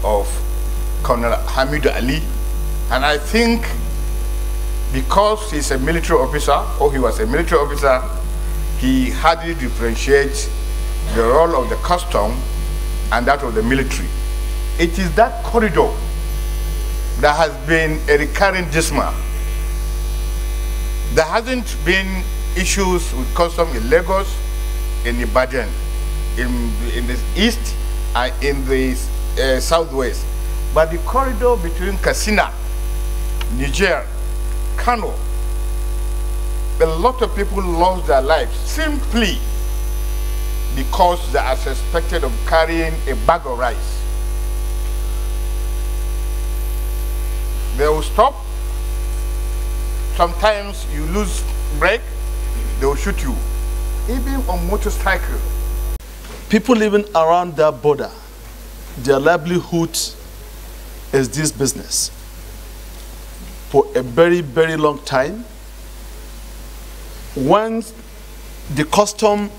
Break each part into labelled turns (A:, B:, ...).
A: of Colonel Hamidu Ali. And I think because he's a military officer, or he was a military officer, he hardly differentiates the role of the custom and that of the military. It is that corridor that has been a recurring dismal. There hasn't been issues with custom in Lagos, in Ibadan, in the east and in the southwest. But the corridor between Katsina, Niger, Kano, a lot of people lost their lives simply because they are suspected of carrying a bag of rice. They will stop. Sometimes you lose brake, they will shoot you. Even on motorcycle.
B: People living around that border, their livelihood is this business. For a very, very long time, once the custom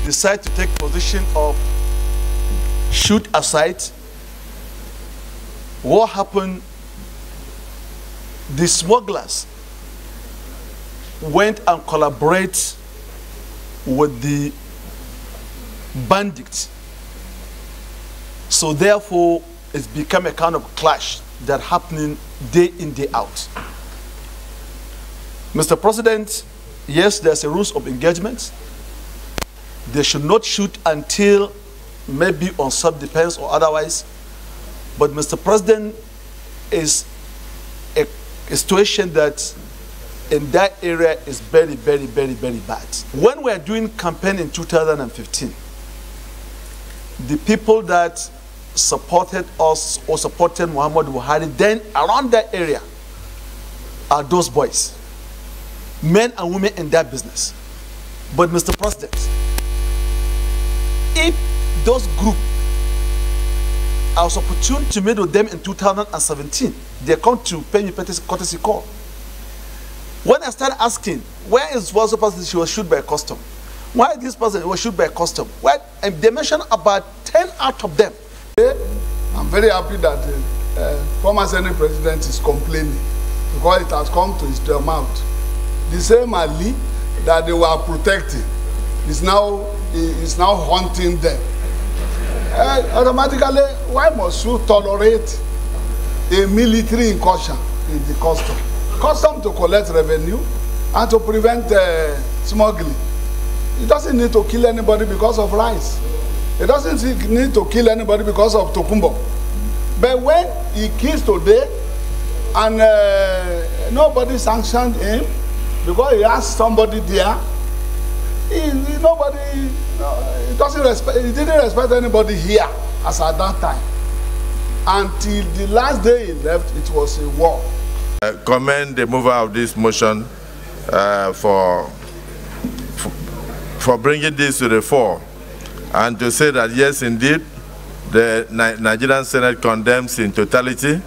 B: decide to take position of shoot aside, what happened? The smugglers went and collaborate with the bandits. So therefore, it's become a kind of clash that happening day in, day out. Mr. President, yes, there's a rules of engagement. They should not shoot until maybe on self-defense or otherwise. But Mr. President, is a situation that in that area is very, very, very, very bad. When we are doing campaign in 2015, the people that supported us or supported Muhammad Buhari then around that area are those boys, men and women in that business. But Mr. President, if those groups, I was opportune to meet with them in 2017, they come to pay me courtesy call. When I started asking, where is one person she was shot by a custom? Why this person was shot by a custom? Well, and they mentioned about 10 out of them.
C: I'm very happy that former Senate President is complaining because it has come to his mouth. The same Ali that they were protecting is now haunting them. Automatically, why must you tolerate a military incursion in the custom? Custom to collect revenue and to prevent smuggling. It doesn't need to kill anybody because of rice. It doesn't need to kill anybody because of tokumbo. But when he kills today and nobody sanctioned him because he asked somebody there, nobody, he didn't respect anybody here as at that time. Until the last day he left, it was a war.
D: I commend the mover of this motion for bringing this to the fore, and to say that yes, indeed, the Nigerian Senate condemns in totality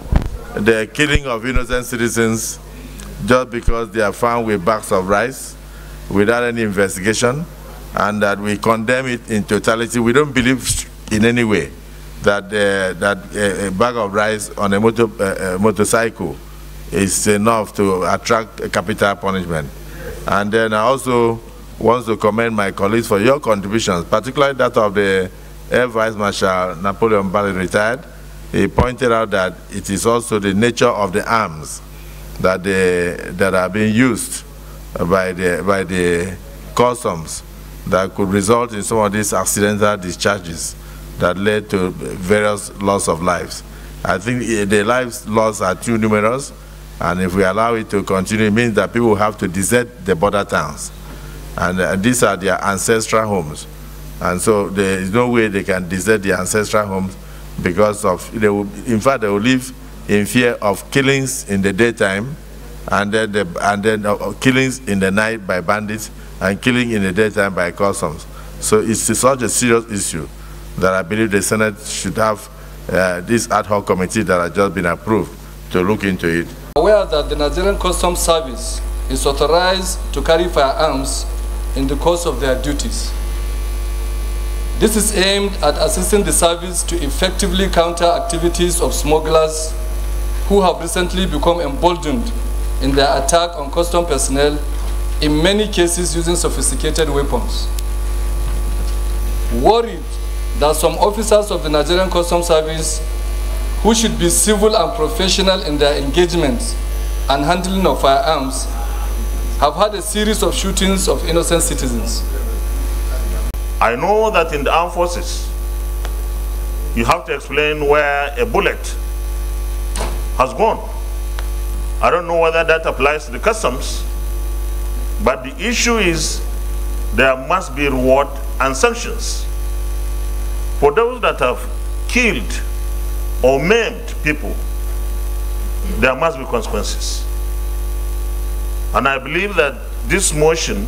D: the killing of innocent citizens just because they are found with bags of rice without any investigation, and that we condemn it in totality. We don't believe in any way that a bag of rice on a motorcycle is enough to attract a capital punishment. And then I also want to commend my colleagues for your contributions, particularly that of the Air Vice Marshal Napoleon Bali, retired. He pointed out that it is also the nature of the arms that are being used by the customs that could result in some of these accidental discharges that led to various loss of lives. I think the lives lost are too numerous, and if we allow it to continue, it means that people have to desert the border towns. And these are their ancestral homes. And so there is no way they can desert their ancestral homes because of, in fact, they will live in fear of killings in the daytime, and then killings in the night by bandits, and killing in the daytime by customs. So it's such a serious issue that I believe the Senate should have this ad hoc committee that has just been approved to look into it.
E: Aware that the Nigerian Customs Service is authorized to carry firearms in the course of their duties. This is aimed at assisting the service to effectively counter activities of smugglers who have recently become emboldened in their attack on custom personnel, in many cases using sophisticated weapons. Worried that some officers of the Nigerian Customs Service, who should be civil and professional in their engagements and handling of firearms, have had a series of shootings of innocent citizens.
F: I know that in the armed forces, you have to explain where a bullet has gone. I don't know whether that applies to the customs, but the issue is there must be reward and sanctions. For those that have killed or maimed people, there must be consequences. And I believe that this motion,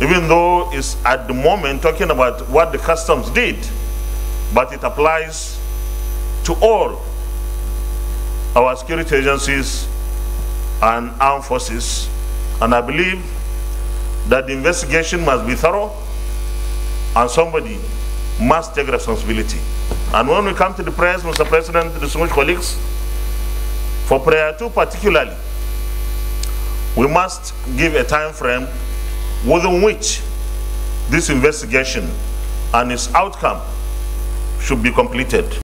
F: even though it's at the moment talking about what the customs did, but it applies to all our security agencies and armed forces. And I believe that the investigation must be thorough and somebody must take responsibility. And when we come to the prayers, Mr. President, distinguished colleagues, for prayer 2 particularly, we must give a time frame within which this investigation and its outcome should be completed.